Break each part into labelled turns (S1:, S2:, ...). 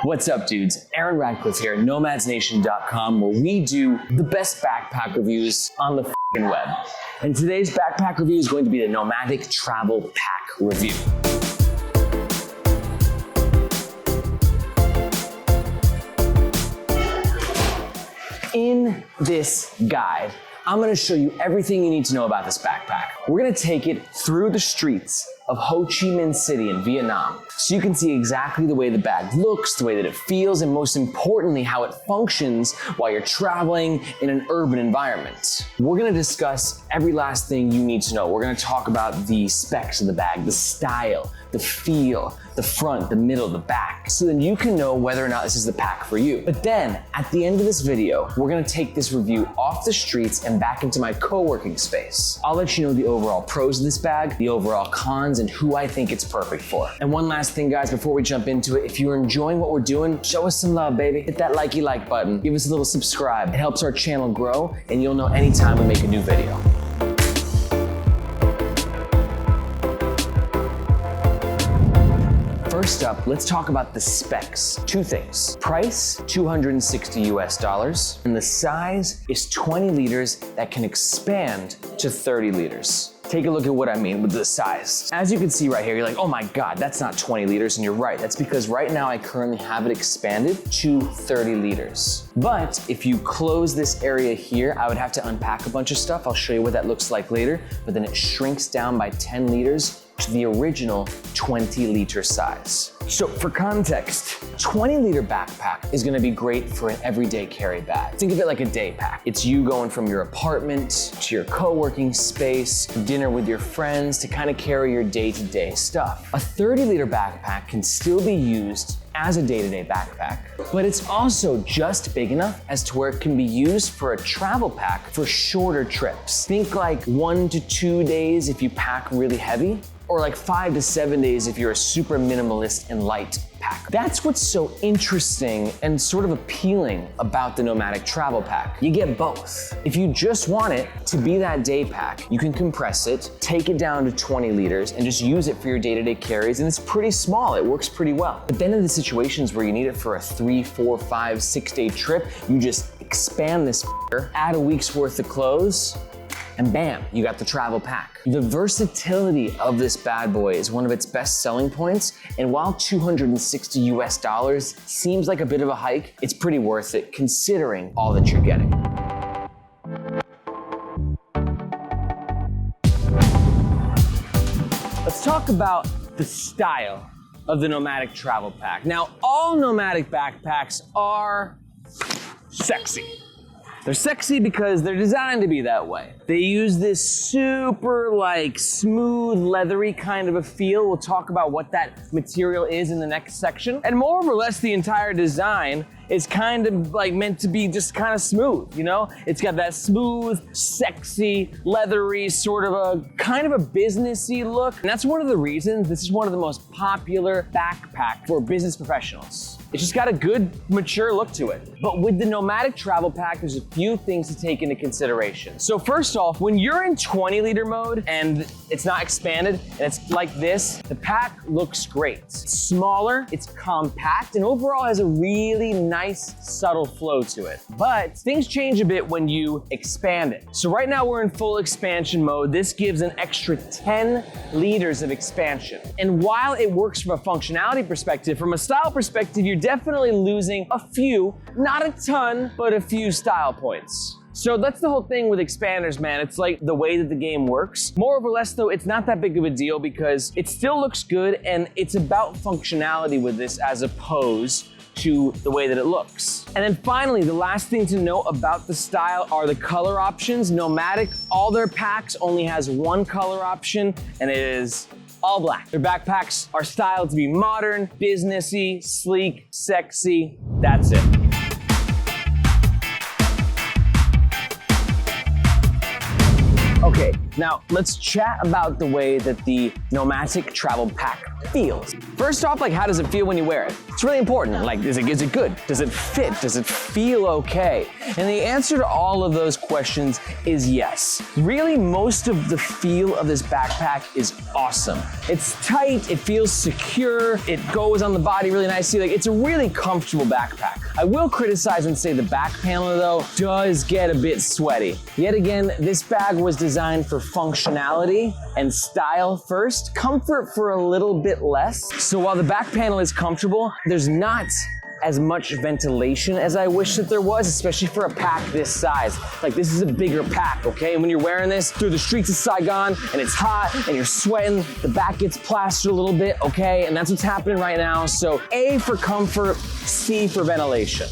S1: What's up, dudes? Aaron Radcliffe here at nomadsnation.com, where we do the best backpack reviews on the f***ing web. And today's backpack review is going to be the Nomatic Travel Pack review. In this guide, I'm gonna show you everything you need to know about this backpack. We're gonna take it through the streets of Ho Chi Minh City in Vietnam, so you can see exactly the way the bag looks, the way that it feels, and most importantly, how it functions while you're traveling in an urban environment. We're gonna discuss every last thing you need to know. We're gonna talk about the specs of the bag, the style, the feel, the front, the middle, the back, so then you can know whether or not this is the pack for you. But then, at the end of this video, we're gonna take this review off the streets and back into my co-working space. I'll let you know the overall pros of this bag, the overall cons, and who I think it's perfect for. And one last thing, guys, before we jump into it, if you're enjoying what we're doing, show us some love, baby. Hit that likey like button, give us a little subscribe. It helps our channel grow, and you'll know anytime we make a new video. First up, let's talk about the specs. Two things. Price, $260 US, and the size is 20 liters that can expand to 30 liters. Take a look at what I mean with the size. As you can see right here, you're like, oh my God, that's not 20 liters, and you're right. That's because right now I currently have it expanded to 30 liters. But if you close this area here, I would have to unpack a bunch of stuff. I'll show you what that looks like later, but then it shrinks down by 10 liters to the original 20-liter size. So for context, 20-liter backpack is gonna be great for an everyday carry bag. Think of it like a day pack. It's you going from your apartment to your co-working space, dinner with your friends, to kind of carry your day-to-day stuff. A 30-liter backpack can still be used as a day-to-day backpack, but it's also just big enough as to where it can be used for a travel pack for shorter trips. Think like 1 to 2 days if you pack really heavy, or like 5 to 7 days if you're a super minimalist and light pack. That's what's so interesting and sort of appealing about the Nomatic Travel Pack. You get both. If you just want it to be that day pack, you can compress it, take it down to 20 liters, and just use it for your day-to-day carries, and it's pretty small, it works pretty well. But then in the situations where you need it for a 3, 4, 5, 6-day trip, you just expand this add a week's worth of clothes, and bam, you got the travel pack. The versatility of this bad boy is one of its best selling points, and while $260 US seems like a bit of a hike, it's pretty worth it considering all that you're getting. Let's talk about the style of the Nomatic Travel Pack. Now, all Nomatic backpacks are sexy. They're sexy because they're designed to be that way. They use this super like smooth, leathery kind of a feel. We'll talk about what that material is in the next section. And more or less the entire design is kind of like meant to be just kind of smooth, you know? It's got that smooth, sexy, leathery, sort of a kind of a businessy look. And that's one of the reasons this is one of the most popular backpacks for business professionals. It's just got a good, mature look to it. But with the Nomatic Travel Pack, there's a few things to take into consideration. So first off, when you're in 20-liter mode and it's not expanded and it's like this, the pack looks great. It's smaller, it's compact, and overall has a really nice, subtle flow to it. But things change a bit when you expand it. So right now we're in full expansion mode. This gives an extra 10 liters of expansion. And while it works from a functionality perspective, from a style perspective, you're definitely losing a few, not a ton, but a few style points. So that's the whole thing with expanders, man. It's like the way that the game works. More or less though, it's not that big of a deal because it still looks good and it's about functionality with this as opposed to the way that it looks. And then finally, the last thing to know about the style are the color options. Nomatic, all their packs only has one color option, and it is all black. Their backpacks are styled to be modern, businessy, sleek, sexy. That's it. Okay, Now, let's chat about the way that the Nomatic Travel Pack feels. First off, like, how does it feel when you wear it? It's really important. Like, is it good? Does it fit? Does it feel okay? And the answer to all of those questions is yes. Really, most of the feel of this backpack is awesome. It's tight, it feels secure, it goes on the body really nicely. Like, it's a really comfortable backpack. I will criticize and say the back panel, though, does get a bit sweaty. Yet again, this bag was designed for functionality and style first, comfort for a little bit less. So while the back panel is comfortable, there's not as much ventilation as I wish that there was, especially for a pack this size. Like, this is a bigger pack, okay? And when you're wearing this through the streets of Saigon and it's hot and you're sweating, the back gets plastered a little bit, okay? And that's what's happening right now. So A for comfort, C for ventilation.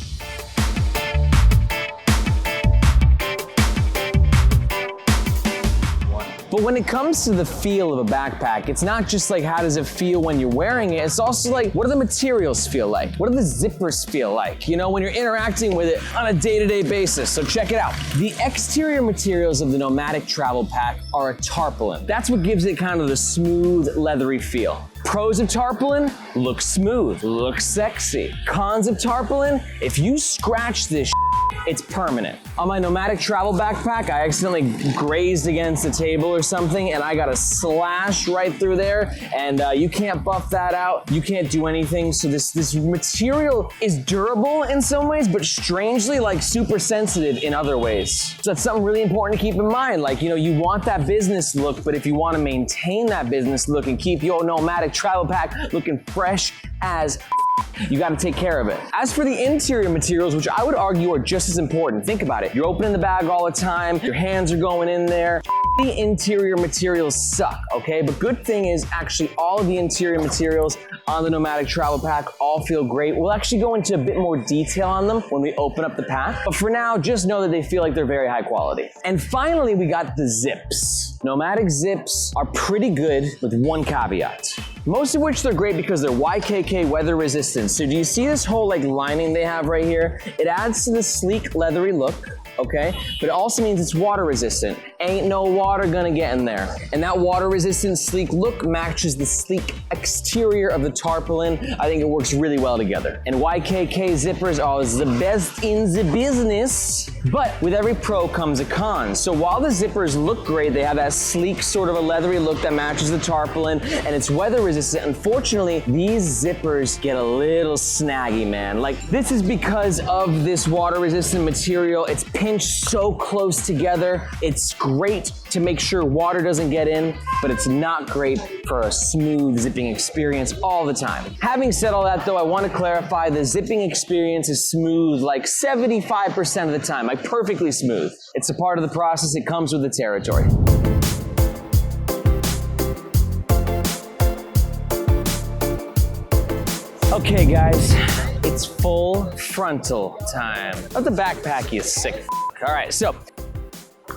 S1: But when it comes to the feel of a backpack, it's not just like how does it feel when you're wearing it, it's also like what do the materials feel like? What do the zippers feel like? You know, when you're interacting with it on a day-to-day basis. So check it out. The exterior materials of the Nomatic Travel Pack are a tarpaulin. That's what gives it kind of the smooth, leathery feel. Pros of tarpaulin, look smooth, look sexy. Cons of tarpaulin, if you scratch this it's permanent. On my Nomatic Travel Backpack, I accidentally grazed against a table or something and I got a slash right through there, and you can't buff that out, you can't do anything. So this material is durable in some ways, but strangely like super sensitive in other ways. So that's something really important to keep in mind. Like, you know, you want that business look, but if you want to maintain that business look and keep your Nomatic Travel Pack looking fresh as you gotta take care of it. As for the interior materials, which I would argue are just as important, think about it. You're opening the bag all the time, your hands are going in there. The interior materials suck, okay? But good thing is actually all of the interior materials on the Nomatic Travel Pack all feel great. We'll actually go into a bit more detail on them when we open up the pack. But for now, just know that they feel like they're very high quality. And finally, we got the zips. Nomatic zips are pretty good with one caveat. Most of which they're great because they're YKK weather resistant. So do you see this whole like lining they have right here? It adds to the sleek leathery look, okay? But it also means it's water resistant. Ain't no water gonna get in there. And that water resistant sleek look matches the sleek exterior of the tarpaulin. I think it works really well together. And YKK zippers are the best in the business. But with every pro comes a con. So while the zippers look great, they have that sleek sort of a leathery look that matches the tarpaulin and it's weather resistant. Unfortunately, these zippers get a little snaggy, man. Like, this is because of this water resistant material. It's pinched so close together. It's great to make sure water doesn't get in, but it's not great for a smooth zipping experience all the time. Having said all that though, I want to clarify the zipping experience is smooth like 75% of the time, like perfectly smooth. It's a part of the process, it comes with the territory. Okay guys, it's full frontal time. Of the backpack, you sick f***. All right, so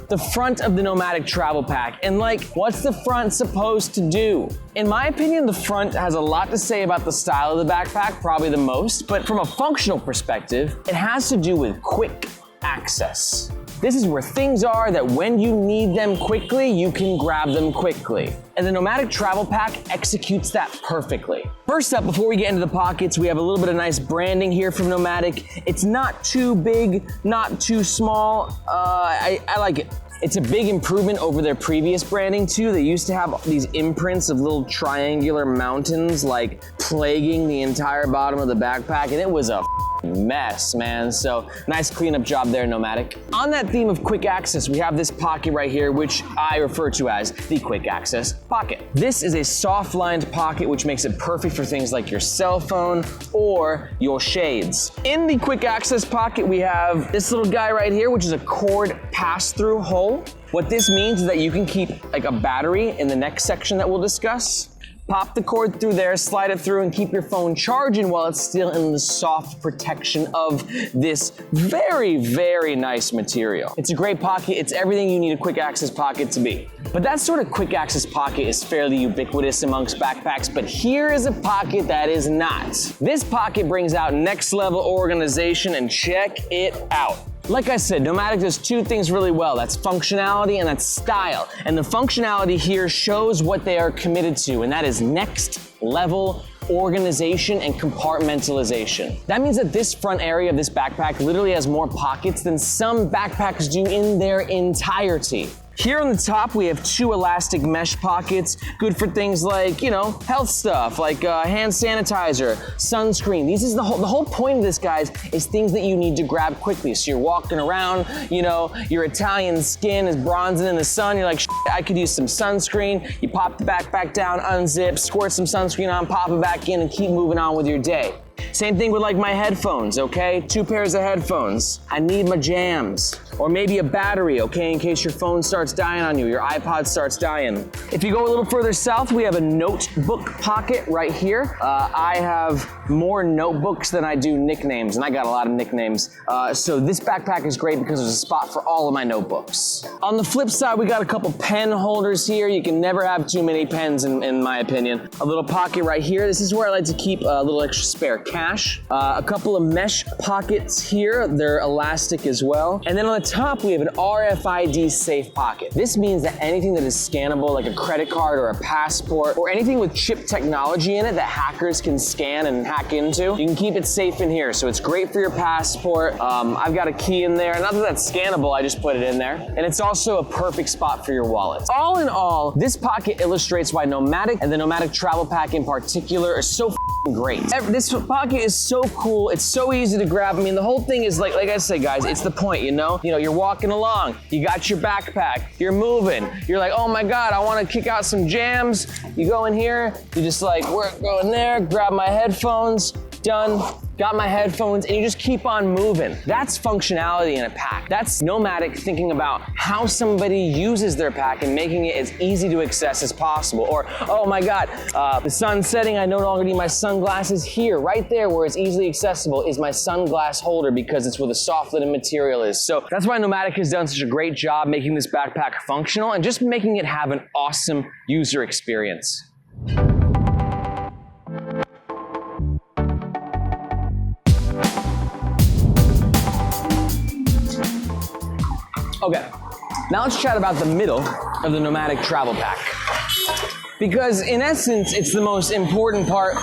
S1: the front of the Nomatic Travel Pack. And like, what's the front supposed to do? In my opinion, the front has a lot to say about the style of the backpack, probably the most, but from a functional perspective, it has to do with quick access. This is where things are that when you need them quickly, you can grab them quickly. And the Nomatic Travel Pack executes that perfectly. First up, before we get into the pockets, we have a little bit of nice branding here from Nomatic. It's not too big, not too small. I like it. It's a big improvement over their previous branding too. They used to have these imprints of little triangular mountains like plaguing the entire bottom of the backpack, and it was a mess, man. So nice cleanup job there, Nomatic. On that theme of quick access, we have this pocket right here, which I refer to as the quick access pocket. This is a soft lined pocket, which makes it perfect for things like your cell phone or your shades. In the quick access pocket, we have this little guy right here, which is a cord pass-through hole. What this means is that you can keep like a battery in the next section that we'll discuss. Pop the cord through there, slide it through, and keep your phone charging while it's still in the soft protection of this very, very nice material. It's a great pocket. It's everything you need a quick access pocket to be. But that sort of quick access pocket is fairly ubiquitous amongst backpacks, but here is a pocket that is not. This pocket brings out next level organization, and check it out. Like I said, Nomatic does two things really well. That's functionality and that's style. And the functionality here shows what they are committed to, and that is next level organization and compartmentalization. That means that this front area of this backpack literally has more pockets than some backpacks do in their entirety. Here on the top, we have two elastic mesh pockets, good for things like, you know, health stuff, like hand sanitizer, sunscreen. The whole point of this, guys, is things that you need to grab quickly. So you're walking around, you know, your Italian skin is bronzing in the sun, you're like, I could use some sunscreen. You pop the backpack down, unzip, squirt some sunscreen on, pop it back in, and keep moving on with your day. Same thing with like my headphones, okay? 2 pairs of headphones. I need my jams. Or maybe a battery, okay, in case your phone starts dying on you, your iPod starts dying. If you go a little further south, we have a notebook pocket right here. I have more notebooks than I do nicknames, and I got a lot of nicknames. So this backpack is great because there's a spot for all of my notebooks. On the flip side, we got a couple pen holders here. You can never have too many pens in my opinion. A little pocket right here. This is where I like to keep a little extra spare cash. A couple of mesh pockets here. They're elastic as well. And then on the top, we have an RFID safe pocket. This means that anything that is scannable, like a credit card or a passport, or anything with chip technology in it that hackers can scan and hack into, you can keep it safe in here. So it's great for your passport. I've got a key in there. Not that that's scannable, I just put it in there. And it's also a perfect spot for your wallet. All in all, this pocket illustrates why Nomatic and the Nomatic Travel Pack in particular are so great. This pocket is so cool. It's so easy to grab. I mean, the whole thing is like I said, guys, it's the point, you know? You're walking along, you got your backpack, you're moving. You're like, oh my God, I want to kick out some jams. You go in here, you just like, we're going there, grab my headphones, done. Got my headphones, and you just keep on moving. That's functionality in a pack. That's Nomatic thinking about how somebody uses their pack and making it as easy to access as possible. Or, oh my God, the sun's setting, I no longer need my sunglasses. Here, right there where it's easily accessible is my sunglass holder because it's where the soft linen material is. So that's why Nomatic has done such a great job making this backpack functional and just making it have an awesome user experience. Okay, now let's chat about the middle of the Nomatic Travel Pack. Because in essence, it's the most important part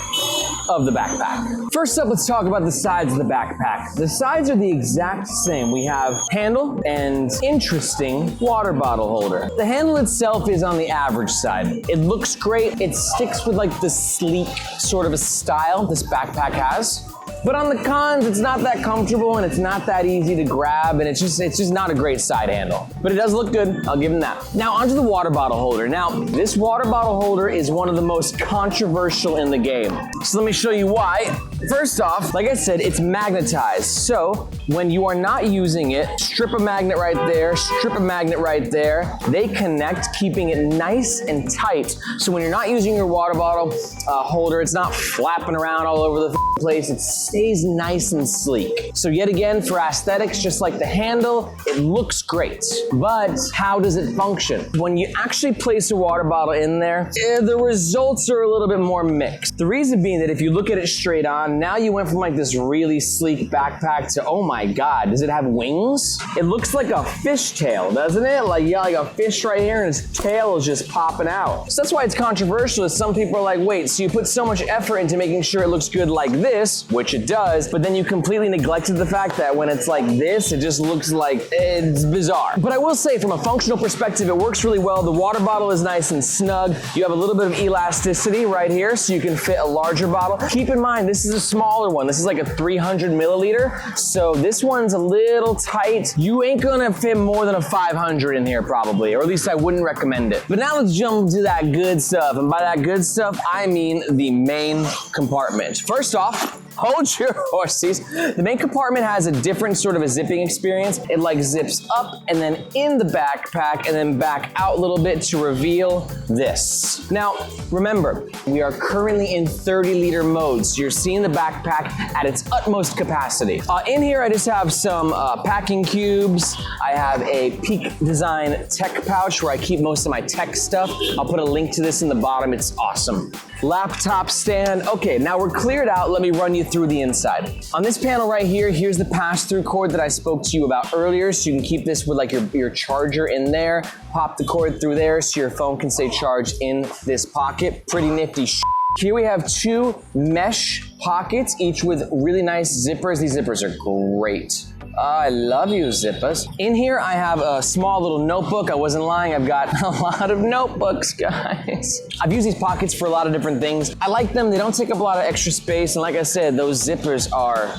S1: of the backpack. First up, let's talk about the sides of the backpack. The sides are the exact same. We have handle and interesting water bottle holder. The handle itself is on the average side. It looks great. It sticks with like the sleek sort of a style this backpack has. But on the cons, it's not that comfortable and it's not that easy to grab, and it's just not a great side handle. But it does look good, I'll give them that. Now onto the water bottle holder. Now, this water bottle holder is one of the most controversial in the game. So let me show you why. First off, like I said, it's magnetized. So when you are not using it, strip a magnet right there, strip a magnet right there. They connect, keeping it nice and tight. So when you're not using your water bottle holder, it's not flapping around all over the place. It stays nice and sleek. So yet again, for aesthetics, just like the handle, it looks great. But how does it function? When you actually place a water bottle in there, the results are a little bit more mixed. The reason being that if you look at it straight on, now you went from like this really sleek backpack to, oh my God, does it have wings? It looks like a fish tail, doesn't it? Like, yeah, like a fish right here and its tail is just popping out. So that's why it's controversial, is some people are like, wait, so you put so much effort into making sure it looks good like this, which it does, but then you completely neglected the fact that when it's like this, it just looks like it's bizarre. But I will say, from a functional perspective, it works really well. The water bottle is nice and snug. You have a little bit of elasticity right here, so you can fit a larger bottle. Keep in mind, this is a smaller one. This is like a 300 milliliter, so this one's a little tight. You ain't gonna fit more than a 500 in here probably, or at least I wouldn't recommend it. But now let's jump to that good stuff, and by that good stuff, I mean the main compartment. First off, hold your horses. The main compartment has a different sort of a zipping experience. It like zips up and then in the backpack and then back out a little bit to reveal this. Now, remember, we are currently in 30-liter mode, so you're seeing the backpack at its utmost capacity. In here, I just have some packing cubes. I have a Peak Design tech pouch where I keep most of my tech stuff. I'll put a link to this in the bottom. It's awesome. Laptop stand. Okay, now we're cleared out. Let me run you you through the inside. On this panel right here, here's the pass-through cord that I spoke to you about earlier, so you can keep this with like your charger in there, pop the cord through there so your phone can stay charged in this pocket. Pretty nifty shit. Here we have 2 mesh pockets, each with really nice zippers. These zippers are great. I love you, zippers. In here, I have a small little notebook. I wasn't lying, I've got a lot of notebooks, guys. I've used these pockets for a lot of different things. I like them, they don't take up a lot of extra space, and like I said, those zippers are,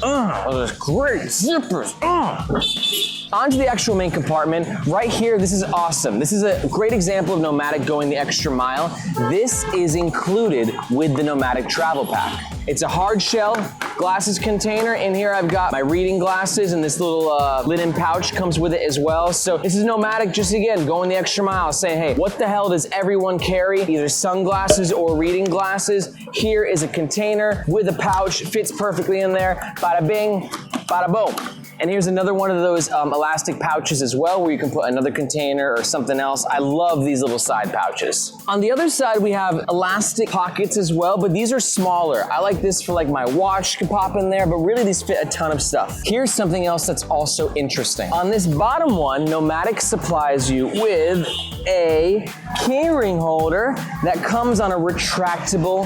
S1: those great zippers, Onto the actual main compartment. Right here, this is awesome. This is a great example of Nomatic going the extra mile. This is included with the Nomatic Travel Pack. It's a hard shell glasses container. In here, I've got my reading glasses, and this little linen pouch comes with it as well. So this is Nomatic, just again, going the extra mile, saying, hey, what the hell does everyone carry? Either sunglasses or reading glasses. Here is a container with a pouch, fits perfectly in there. Bada bing, bada boom. And here's another one of those elastic pouches as well, where you can put another container or something else. I love these little side pouches. On the other side, we have elastic pockets as well, but these are smaller. I like this for like my watch can pop in there, but really these fit a ton of stuff. Here's something else that's also interesting. On this bottom one, Nomatic supplies you with a keyring holder that comes on a retractable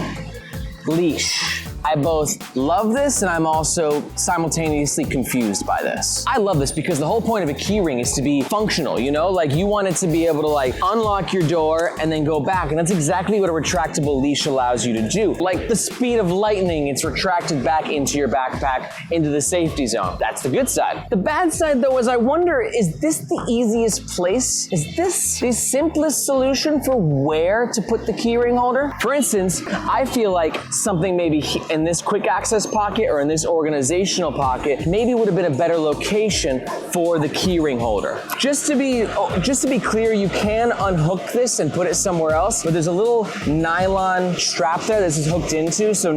S1: leash. I both love this and I'm also simultaneously confused by this. I love this because the whole point of a key ring is to be functional, you know? Like you want it to be able to like unlock your door and then go back, and that's exactly what a retractable leash allows you to do. Like the speed of lightning, it's retracted back into your backpack, into the safety zone. That's the good side. The bad side though is I wonder, is this the easiest place? Is this the simplest solution for where to put the key ring holder? For instance, I feel like something maybe in this quick access pocket or in this organizational pocket maybe would have been a better location for the keyring holder. Just to be clear, you can unhook this and put it somewhere else, but there's a little nylon strap there this is hooked into, so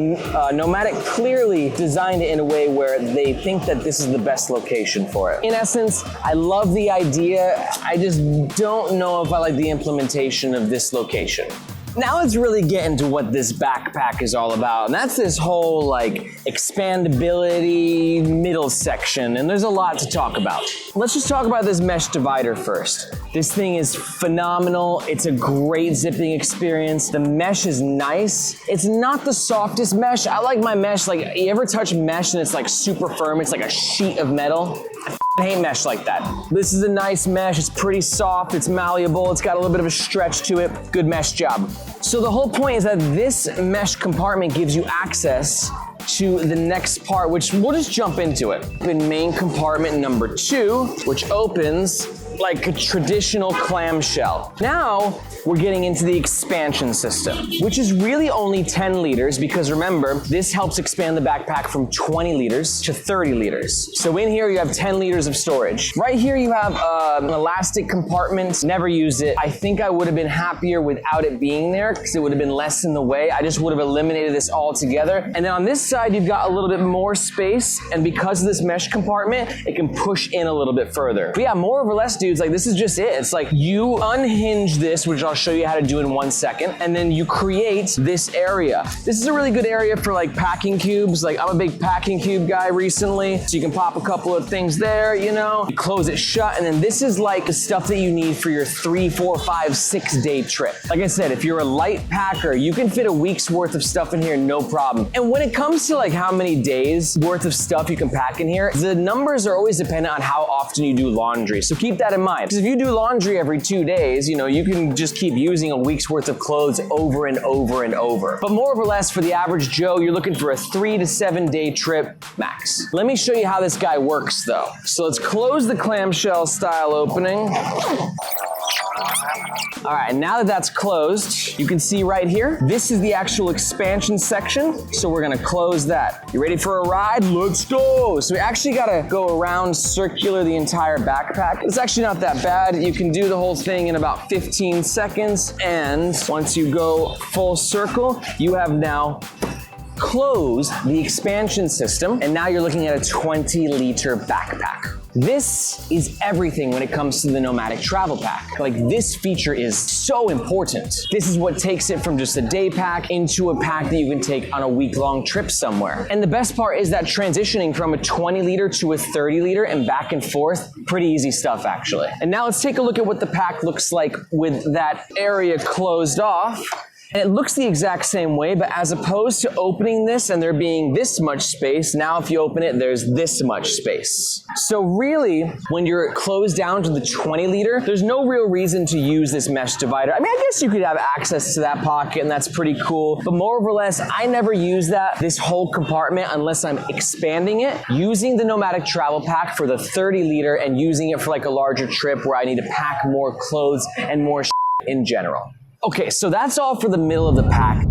S1: Nomatic clearly designed it in a way where they think that this is the best location for it. In essence, I love the idea. I just don't know if I like the implementation of this location. Now let's really get into what this backpack is all about, and that's this whole like expandability middle section, and there's a lot to talk about. Let's just talk about this mesh divider first. This thing is phenomenal. It's a great zipping experience. The mesh is nice. It's not the softest mesh. I like my mesh, like you ever touch mesh and it's like super firm, it's like a sheet of metal? I hate mesh like that. This is a nice mesh. It's pretty soft, it's malleable, it's got a little bit of a stretch to it. Good mesh job. So the whole point is that this mesh compartment gives you access to the next part, which we'll just jump into it. In main compartment number 2, which opens like a traditional clamshell. Now, we're getting into the expansion system, which is really only 10 liters because remember, this helps expand the backpack from 20 liters to 30 liters. So in here, you have 10 liters of storage. Right here, you have an elastic compartment. Never used it. I think I would have been happier without it being there because it would have been less in the way. I just would have eliminated this altogether. And then on this side, you've got a little bit more space, and because of this mesh compartment, it can push in a little bit further. But yeah, more or less, dudes, like this is just it. It's like you unhinge this, which I'll show you how to do in 1 second, and then you create this area. This is a really good area for like packing cubes. Like I'm a big packing cube guy recently, so you can pop a couple of things there, you know, you close it shut, and then this is like the stuff that you need for your 3, 4, 5, 6 day trip. Like I said, if you're a light packer, you can fit a week's worth of stuff in here, no problem. And when it comes to like how many days worth of stuff you can pack in here, the numbers are always dependent on how often you do laundry. So keep that in mind. Because if you do laundry every 2 days, you know, you can just keep using a week's worth of clothes over and over and over. But more or less for the average Joe, you're looking for a 3 to 7 day trip max. Let me show you how this guy works though. So let's close the clamshell style opening. All right, now that that's closed, you can see right here, this is the actual expansion section. So we're gonna close that. You ready for a ride? Let's go. So we actually gotta go around circular the entire backpack. It's actually not that bad. You can do the whole thing in about 15 seconds. And once you go full circle, you have now closed the expansion system. And now you're looking at a 20-liter backpack. This is everything when it comes to the Nomatic Travel Pack. Like, this feature is so important. This is what takes it from just a day pack into a pack that you can take on a week-long trip somewhere. And the best part is that transitioning from a 20 liter to a 30 liter and back and forth, pretty easy stuff actually. And now let's take a look at what the pack looks like with that area closed off. And it looks the exact same way, but as opposed to opening this and there being this much space, now if you open it, there's this much space. So really, when you're closed down to the 20 liter, there's no real reason to use this mesh divider. I mean, I guess you could have access to that pocket and that's pretty cool, but more or less, I never use this whole compartment unless I'm expanding it, using the Nomatic Travel Pack for the 30 liter and using it for like a larger trip where I need to pack more clothes and more in general. Okay, so that's all for the middle of the pack.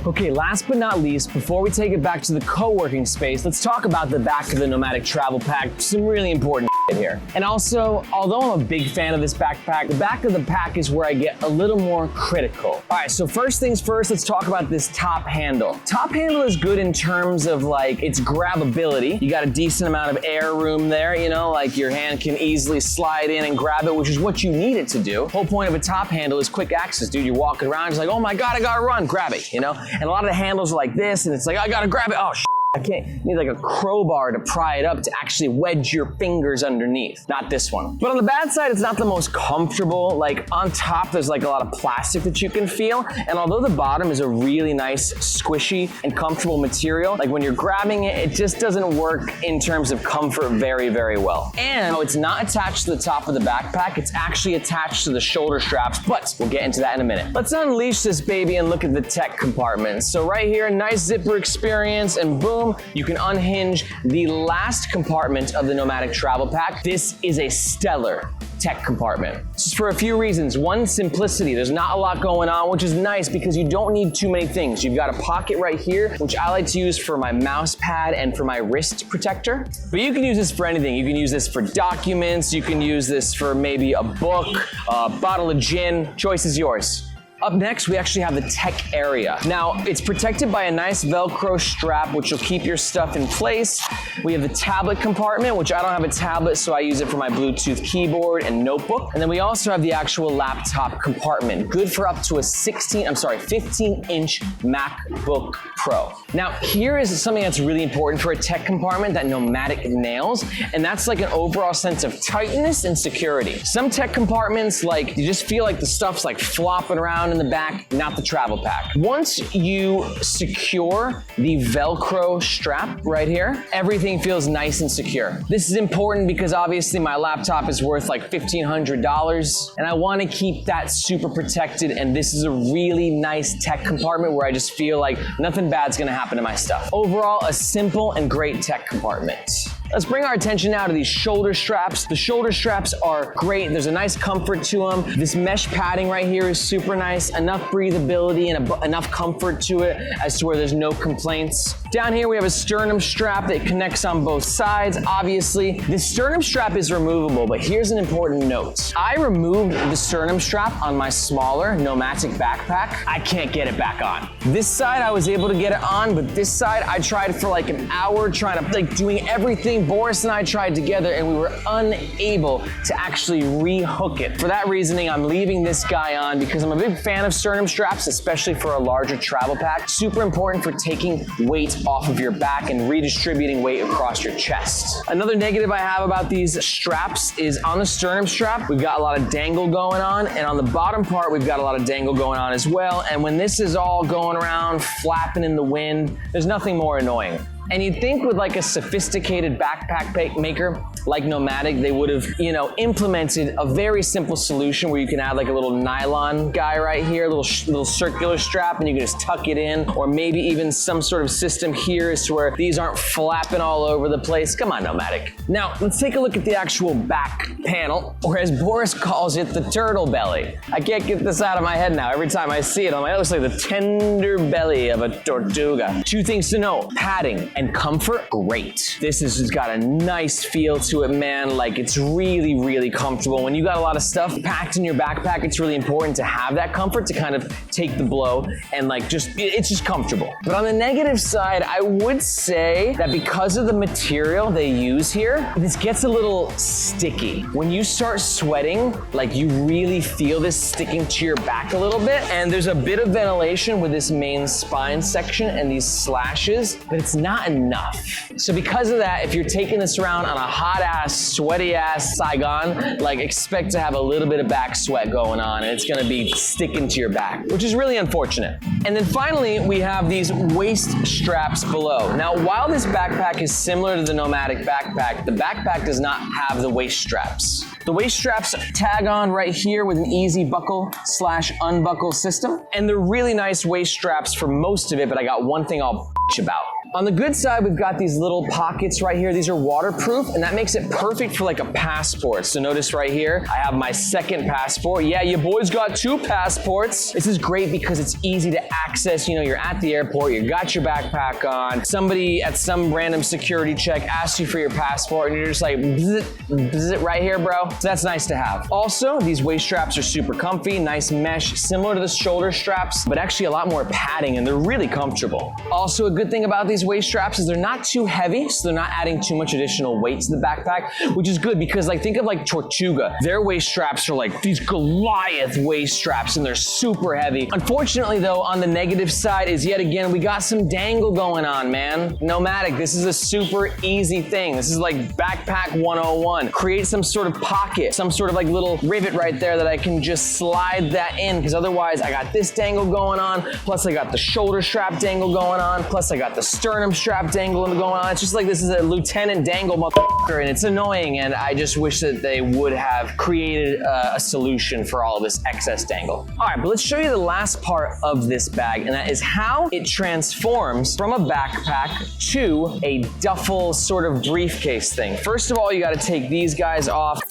S1: Okay, last but not least, before we take it back to the co-working space, let's talk about the back of the Nomatic Travel Pack. Some really important here. And also, although I'm a big fan of this backpack, the back of the pack is where I get a little more critical. All right, so first things first, let's talk about this top handle. Top handle is good in terms of like its grabbability. You got a decent amount of air room there, you know, like your hand can easily slide in and grab it, which is what you need it to do. Whole point of a top handle is quick access, dude. You're walking around, it's like, oh my God, I gotta run, grab it, you know? And a lot of the handles are like this, and it's like, I gotta grab it, oh, I can't. You need like a crowbar to pry it up to actually wedge your fingers underneath. Not this one. But on the bad side, it's not the most comfortable. Like on top, there's like a lot of plastic that you can feel. And although the bottom is a really nice, squishy and comfortable material, like when you're grabbing it, it just doesn't work in terms of comfort very, very well. And it's not attached to the top of the backpack. It's actually attached to the shoulder straps, but we'll get into that in a minute. Let's unleash this baby and look at the tech compartment. So right here, nice zipper experience, and boom, you can unhinge the last compartment of the Nomatic Travel Pack. This is a stellar tech compartment. This is for a few reasons. One, simplicity. There's not a lot going on, which is nice because you don't need too many things. You've got a pocket right here, which I like to use for my mouse pad and for my wrist protector. But you can use this for anything. You can use this for documents. You can use this for maybe a book, a bottle of gin. Choice is yours. Up next, we actually have the tech area. Now, it's protected by a nice Velcro strap, which will keep your stuff in place. We have the tablet compartment, which I don't have a tablet, so I use it for my Bluetooth keyboard and notebook. And then we also have the actual laptop compartment, good for up to a 15-inch MacBook Pro. Now, here is something that's really important for a tech compartment that Nomatic nails, and that's like an overall sense of tightness and security. Some tech compartments, like, you just feel like the stuff's like flopping around in the back, not the travel pack. Once you secure the Velcro strap right here, everything feels nice and secure. This is important because obviously my laptop is worth like $1,500 and I want to keep that super protected, and this is a really nice tech compartment where I just feel like nothing bad's gonna happen to my stuff. Overall, a simple and great tech compartment. Let's bring our attention now to these shoulder straps. The shoulder straps are great. There's a nice comfort to them. This mesh padding right here is super nice. Enough breathability and enough comfort to it as to where there's no complaints. Down here we have a sternum strap that connects on both sides. Obviously, this sternum strap is removable, but here's an important note. I removed the sternum strap on my smaller Nomatic backpack. I can't get it back on. This side I was able to get it on, but this side I tried for like an hour trying to, like, doing everything Boris and I tried together, and we were unable to actually rehook it. For that reasoning, I'm leaving this guy on because I'm a big fan of sternum straps, especially for a larger travel pack. Super important for taking weight off of your back and redistributing weight across your chest. Another negative I have about these straps is on the sternum strap, we've got a lot of dangle going on, and on the bottom part, we've got a lot of dangle going on as well. And when this is all going around, flapping in the wind, there's nothing more annoying. And you'd think with like a sophisticated backpack maker like Nomatic, they would have, you know, implemented a very simple solution where you can add like a little nylon guy right here, a little circular strap, and you can just tuck it in, or maybe even some sort of system here as to where these aren't flapping all over the place. Come on, Nomatic. Now, let's take a look at the actual back panel, or as Boris calls it, the turtle belly. I can't get this out of my head now. Every time I see it, I'm like, it looks like the tender belly of a tortuga. Two things to know: padding. And comfort, great. This has got a nice feel to it, man. Like, it's really, really comfortable. When you got a lot of stuff packed in your backpack, it's really important to have that comfort to kind of take the blow and like it's just comfortable. But on the negative side, I would say that because of the material they use here, this gets a little sticky. When you start sweating, like you really feel this sticking to your back a little bit, and there's a bit of ventilation with this main spine section and these slashes, but it's not enough. So because of that, if you're taking this around on a hot ass, sweaty ass Saigon, like expect to have a little bit of back sweat going on, and it's gonna be sticking to your back, which is really unfortunate. And then finally, we have these waist straps below. Now, while this backpack is similar to the Nomatic backpack, the backpack does not have the waist straps. The waist straps tag on right here with an easy buckle/unbuckle system. And they're really nice waist straps for most of it, but I got one thing I'll about. On the good side, we've got these little pockets right here. These are waterproof, and that makes it perfect for like a passport. So notice right here, I have my second passport. Yeah, your boy's got 2 passports. This is great because it's easy to access. You know, you're at the airport, you got your backpack on, somebody at some random security check asks you for your passport, and you're just like, bzz, right here, bro. So that's nice to have. Also, these waist straps are super comfy, nice mesh, similar to the shoulder straps, but actually a lot more padding, and they're really comfortable. Also, a good thing about these waist straps is they're not too heavy, so they're not adding too much additional weight to the backpack, which is good because like think of like Tortuga. Their waist straps are like these Goliath waist straps, and they're super heavy. Unfortunately though, on the negative side is yet again, we got some dangle going on, man. Nomatic, this is a super easy thing. This is like backpack 101. Create some sort of pocket, some sort of like little rivet right there that I can just slide that in, because otherwise I got this dangle going on, plus I got the shoulder strap dangle going on, plus I got the sternum strap dangle going on. It's just like this is a lieutenant dangle motherfucker, and it's annoying, and I just wish that they would have created a solution for all of this excess dangle. All right, but let's show you the last part of this bag, and that is how it transforms from a backpack to a duffel sort of briefcase thing. First of all, you gotta take these guys off.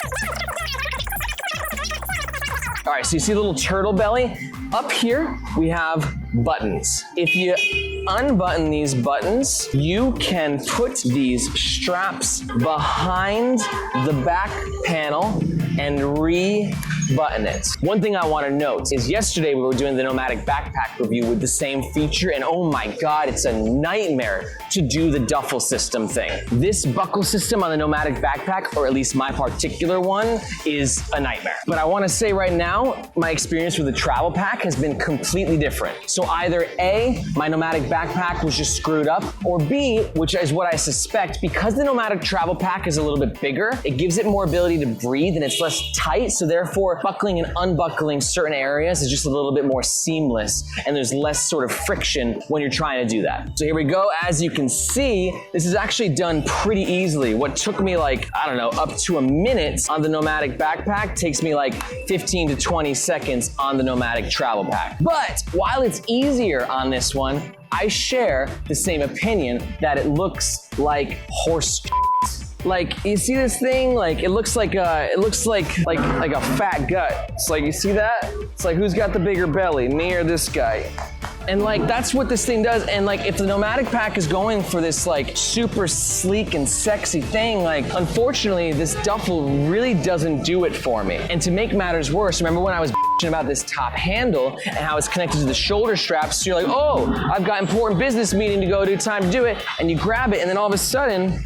S1: All right, so you see the little turtle belly? Up here, we have buttons. If you unbutton these buttons, you can put these straps behind the back panel and re-button it. One thing I want to note is yesterday we were doing the Nomatic backpack review with the same feature, and oh my God, it's a nightmare to do the duffel system thing. This buckle system on the Nomatic backpack, or at least my particular one, is a nightmare. But I want to say right now, my experience with the travel pack has been completely different. So either A, my Nomatic backpack was just screwed up, or B, which is what I suspect, because the Nomatic travel pack is a little bit bigger, it gives it more ability to breathe and it's less tight, so therefore buckling and unbuckling certain areas is just a little bit more seamless, and there's less sort of friction when you're trying to do that. So here we go. As you can see, this is actually done pretty easily. What took me like, I don't know, up to a minute on the Nomatic backpack takes me like 15 to 20 seconds on the Nomatic travel pack. But while it's easier on this one, I share the same opinion that it looks like horse. Like, you see this thing? Like, it looks like a fat gut. It's like, you see that? It's like, who's got the bigger belly, me or this guy? And like, that's what this thing does. And like, if the Nomatic pack is going for this like super sleek and sexy thing, like, unfortunately, this duffel really doesn't do it for me. And to make matters worse, remember when I was about this top handle and how it's connected to the shoulder straps? So you're like, oh, I've got important business meeting to go to, time to do it. And you grab it, and then all of a sudden,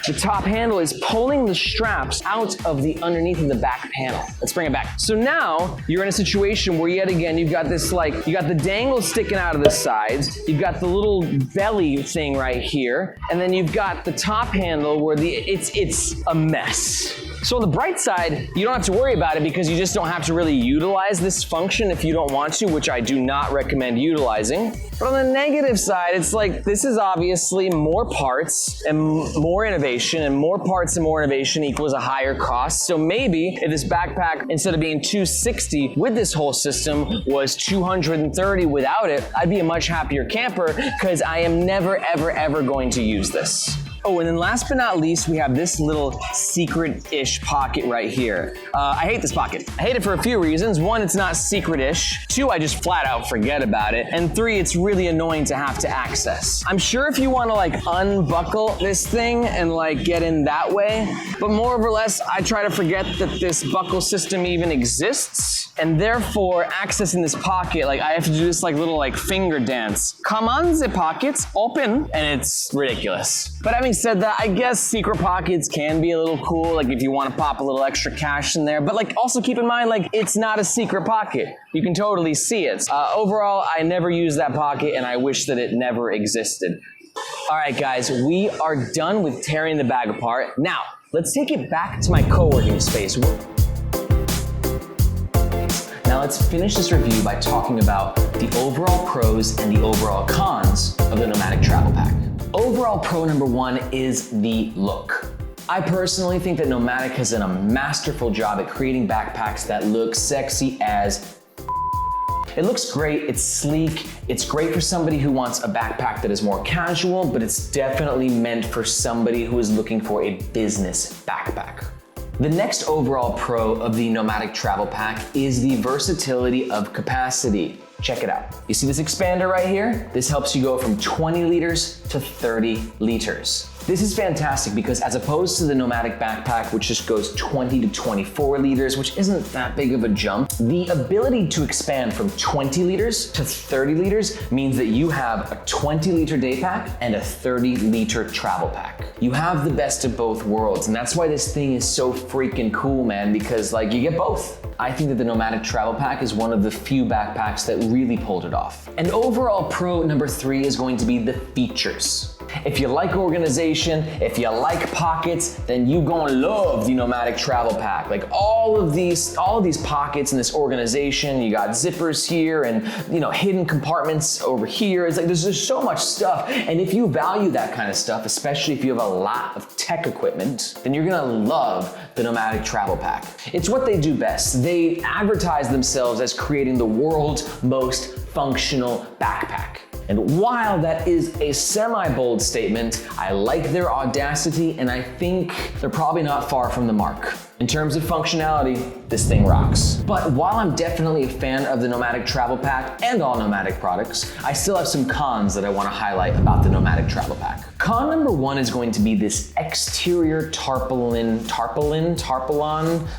S1: the top handle is pulling the straps out of the underneath of the back panel. Let's bring it back. So now you're in a situation where yet again, you've got this like, you got the dangle sticking out of the sides, you've got the little belly thing right here, and then you've got the top handle where it's a mess. So on the bright side, you don't have to worry about it because you just don't have to really utilize this function if you don't want to, which I do not recommend utilizing. But on the negative side, it's like, this is obviously more parts and more innovation, and more parts and more innovation equals a higher cost. So maybe if this backpack, instead of being $260 with this whole system, was $230 without it, I'd be a much happier camper because I am never, ever, ever going to use this. Oh, and then last but not least, we have this little secret-ish pocket right here. I hate this pocket. I hate it for a few reasons. One, it's not secret-ish. Two, I just flat out forget about it. And three, it's really annoying to have to access. I'm sure if you want to like unbuckle this thing and like get in that way, but more or less, I try to forget that this buckle system even exists. And therefore, accessing this pocket, like I have to do this like little like finger dance. Come on, the pockets, open, and it's ridiculous. But having said that, I guess secret pockets can be a little cool, like if you want to pop a little extra cash in there. But like also keep in mind, like it's not a secret pocket. You can totally see it. Overall, I never use that pocket, and I wish that it never existed. All right, guys, we are done with tearing the bag apart. Now, let's take it back to my co-working space. Now let's finish this review by talking about the overall pros and the overall cons of the Nomatic Travel Pack. Overall pro number one is the look. I personally think that Nomatic has done a masterful job at creating backpacks that look sexy as it looks great, it's sleek, it's great for somebody who wants a backpack that is more casual, but it's definitely meant for somebody who is looking for a business backpack. The next overall pro of the Nomatic Travel Pack is the versatility of capacity. Check it out. You see this expander right here? This helps you go from 20 liters to 30 liters. This is fantastic because as opposed to the Nomatic backpack, which just goes 20 to 24 liters, which isn't that big of a jump, the ability to expand from 20 liters to 30 liters means that you have a 20-liter day pack and a 30-liter travel pack. You have the best of both worlds, and that's why this thing is so freaking cool, man, because like you get both. I think that the Nomatic Travel Pack is one of the few backpacks that really pulled it off. And overall pro number three is going to be the features. If you like organization, if you like pockets, then you gonna love the Nomatic Travel Pack. Like all of these pockets in this organization, you got zippers here and hidden compartments over here. It's like there's just so much stuff. And if you value that kind of stuff, especially if you have a lot of tech equipment, then you're gonna love the Nomatic Travel Pack. It's what they do best. They advertise themselves as creating the world's most functional backpack. And while that is a semi-bold statement, I like their audacity, and I think they're probably not far from the mark. In terms of functionality, this thing rocks. But while I'm definitely a fan of the Nomatic Travel Pack and all Nomatic products, I still have some cons that I want to highlight about the Nomatic Travel Pack. Con number one is going to be this exterior tarpaulin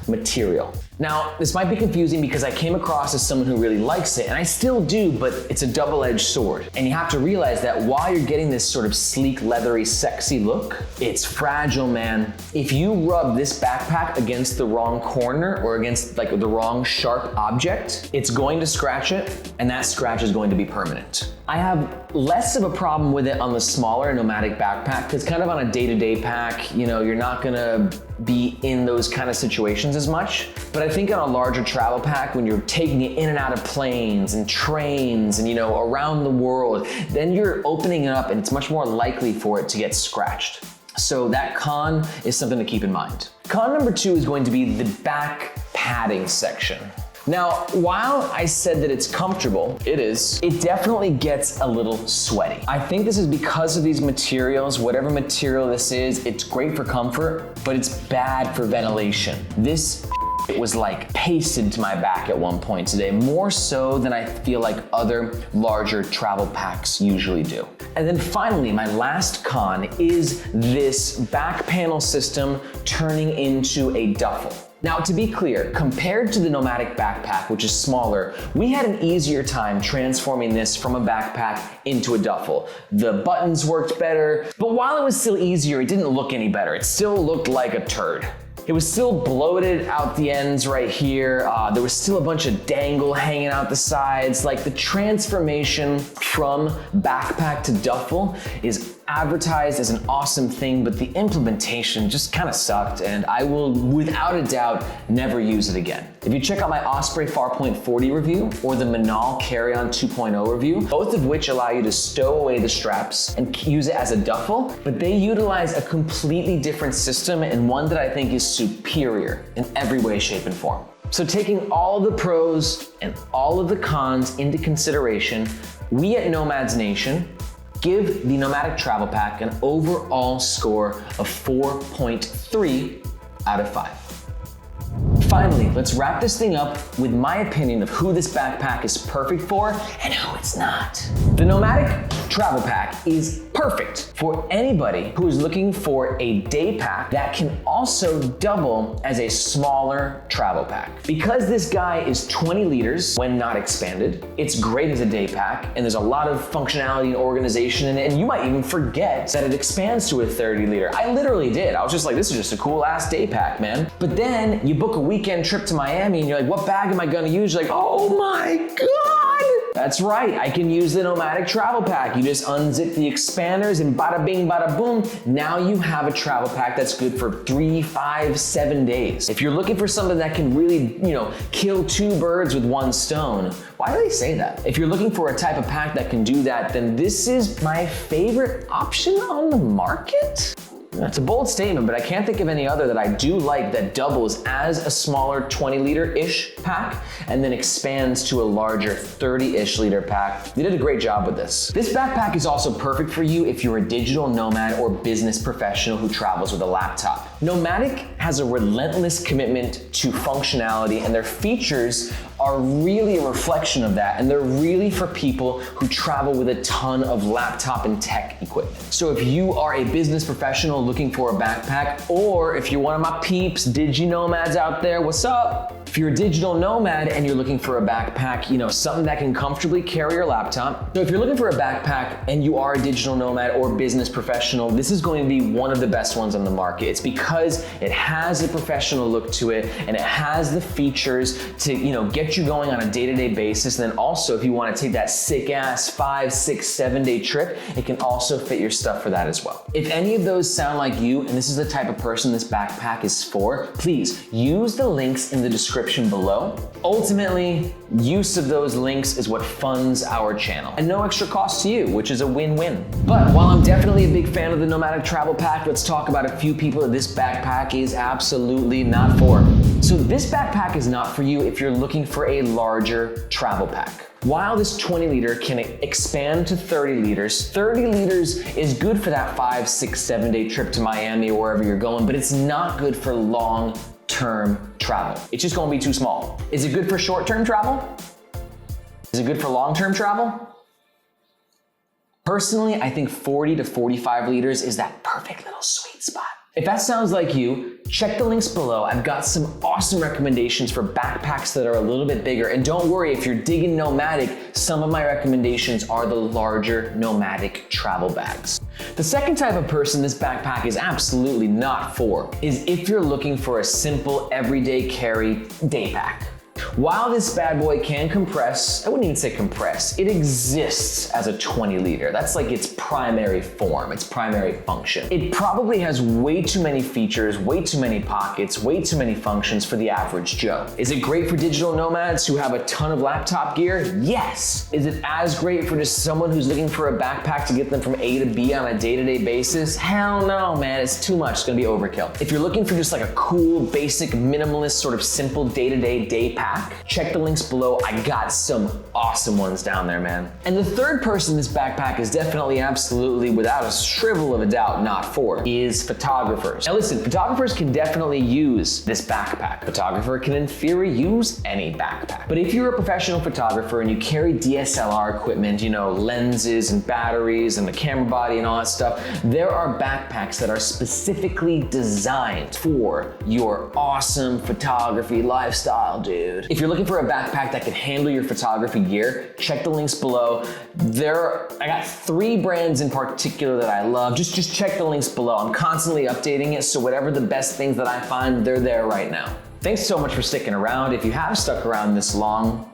S1: material. Now, this might be confusing because I came across as someone who really likes it, and I still do, but it's a double-edged sword. And you have to realize that while you're getting this sort of sleek, leathery, sexy look, it's fragile, man. If you rub this backpack against the wrong corner or against like the wrong sharp object, it's going to scratch it, and that scratch is going to be permanent. I have less of a problem with it on the smaller Nomatic backpack because kind of on a day-to-day pack, you're not gonna be in those kind of situations as much. But I think on a larger travel pack, when you're taking it in and out of planes and trains and around the world, then you're opening it up and it's much more likely for it to get scratched. So that con is something to keep in mind. Con number two is going to be the back padding section. Now, while I said that it's comfortable, it definitely gets a little sweaty. I think this is because of these materials. Whatever material this is, it's great for comfort, but it's bad for ventilation. This was like pasted to my back at one point today, more so than I feel like other larger travel packs usually do. And then finally, my last con is this back panel system turning into a duffel. Now, to be clear, compared to the Nomatic backpack, which is smaller, we had an easier time transforming this from a backpack into a duffel. The buttons worked better, but while it was still easier, it didn't look any better. It still looked like a turd. It was still bloated out the ends right here. There was still a bunch of dangle hanging out the sides. Like the transformation from backpack to duffel is advertised as an awesome thing, but the implementation just kind of sucked, and I will, without a doubt, never use it again. If you check out my Osprey Farpoint 40 review or the Manal Carry-On 2.0 review, both of which allow you to stow away the straps and use it as a duffel, but they utilize a completely different system and one that I think is superior in every way, shape, and form. So taking all of the pros and all of the cons into consideration, we at Nomads Nation give the Nomatic Travel Pack an overall score of 4.3 out of 5. Finally, let's wrap this thing up with my opinion of who this backpack is perfect for and who it's not. The Nomatic Travel Pack is perfect for anybody who is looking for a day pack that can also double as a smaller travel pack. Because this guy is 20 liters when not expanded, it's great as a day pack, and there's a lot of functionality and organization in it, and you might even forget that it expands to a 30 liter. I literally did. I was just like, this is just a cool ass day pack, man. But then you book a weekend trip to Miami and you're like, what bag am I gonna use? You're like, oh my God. That's right, I can use the Nomatic Travel Pack. You just unzip the expanders and bada bing, bada boom. Now you have a travel pack that's good for 3, 5, 7 days. If you're looking for something that can really, kill 2 birds with 1 stone, why do they say that? If you're looking for a type of pack that can do that, then this is my favorite option on the market. That's a bold statement, but I can't think of any other that I do like that doubles as a smaller 20 liter-ish pack and then expands to a larger 30-ish liter pack. They did a great job with this. This backpack is also perfect for you if you're a digital nomad or business professional who travels with a laptop. Nomatic has a relentless commitment to functionality, and their features are really a reflection of that, and they're really for people who travel with a ton of laptop and tech equipment. So if you are a business professional looking for a backpack, or if you're one of my peeps, digi-nomads out there, what's up? If you're a digital nomad and you're looking for a backpack, something that can comfortably carry your laptop. So if you're looking for a backpack and you are a digital nomad or business professional, this is going to be one of the best ones on the market. It's because it has a professional look to it, and it has the features to, get you going on a day-to-day basis. And then also, if you want to take that sick ass 5, 6, 7 day trip, it can also fit your stuff for that as well. If any of those sound like you, and this is the type of person this backpack is for, please use the links in the description below. Ultimately, use of those links is what funds our channel, and no extra cost to you, which is a win-win. But while I'm definitely a big fan of the Nomatic Travel Pack, let's talk about a few people that this backpack is absolutely not for. So this backpack is not for you if you're looking for a larger travel pack. While this 20 liter can expand to 30 liters, 30 liters is good for that 5, 6, 7 day trip to Miami or wherever you're going, but it's not good for long-term travel. It's just gonna be too small. Is it good for short-term travel? Is it good for long-term travel? Personally, I think 40 to 45 liters is that perfect little sweet spot. If that sounds like you, check the links below. I've got some awesome recommendations for backpacks that are a little bit bigger. And don't worry, if you're digging Nomatic, some of my recommendations are the larger Nomatic travel bags. The second type of person this backpack is absolutely not for is if you're looking for a simple everyday carry day pack. While this bad boy can compress, I wouldn't even say compress, it exists as a 20 liter. That's like its primary form, its primary function. It probably has way too many features, way too many pockets, way too many functions for the average Joe. Is it great for digital nomads who have a ton of laptop gear? Yes. Is it as great for just someone who's looking for a backpack to get them from A to B on a day-to-day basis? Hell no, man, it's too much, it's gonna be overkill. If you're looking for just like a cool, basic, minimalist, sort of simple day-to-day day pack, check the links below. I got some awesome ones down there, man. And the third person this backpack is definitely, absolutely, without a shrivel of a doubt, not for, is photographers. Now listen, photographers can definitely use this backpack. Photographer can in theory use any backpack. But if you're a professional photographer and you carry DSLR equipment, lenses and batteries and the camera body and all that stuff, there are backpacks that are specifically designed for your awesome photography lifestyle, dude. If you're looking for a backpack that can handle your photography gear, check the links below. I got 3 brands in particular that I love. Just check the links below. I'm constantly updating it, so whatever the best things that I find, they're there right now. Thanks so much for sticking around. If you have stuck around this long,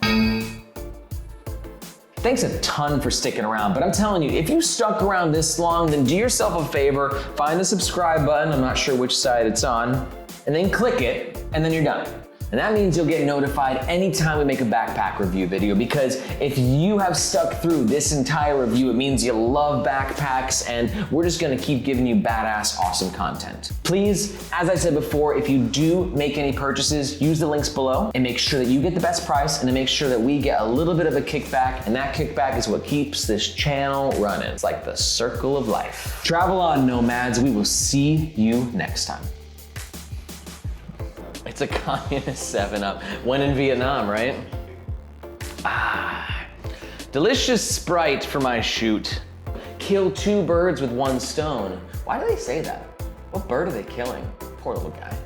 S1: thanks a ton for sticking around, but I'm telling you, if you stuck around this long, then do yourself a favor, find the subscribe button, I'm not sure which side it's on, and then click it, and then you're done. And that means you'll get notified anytime we make a backpack review video, because if you have stuck through this entire review, it means you love backpacks, and we're just gonna keep giving you badass, awesome content. Please, as I said before, if you do make any purchases, use the links below and make sure that you get the best price, and to make sure that we get a little bit of a kickback, and that kickback is what keeps this channel running. It's like the circle of life. Travel on, Nomads. We will see you next time. It's a communist 7-Up. When in Vietnam, right? Delicious Sprite for my shoot. Kill 2 birds with 1 stone. Why do they say that? What bird are they killing? Poor little guy.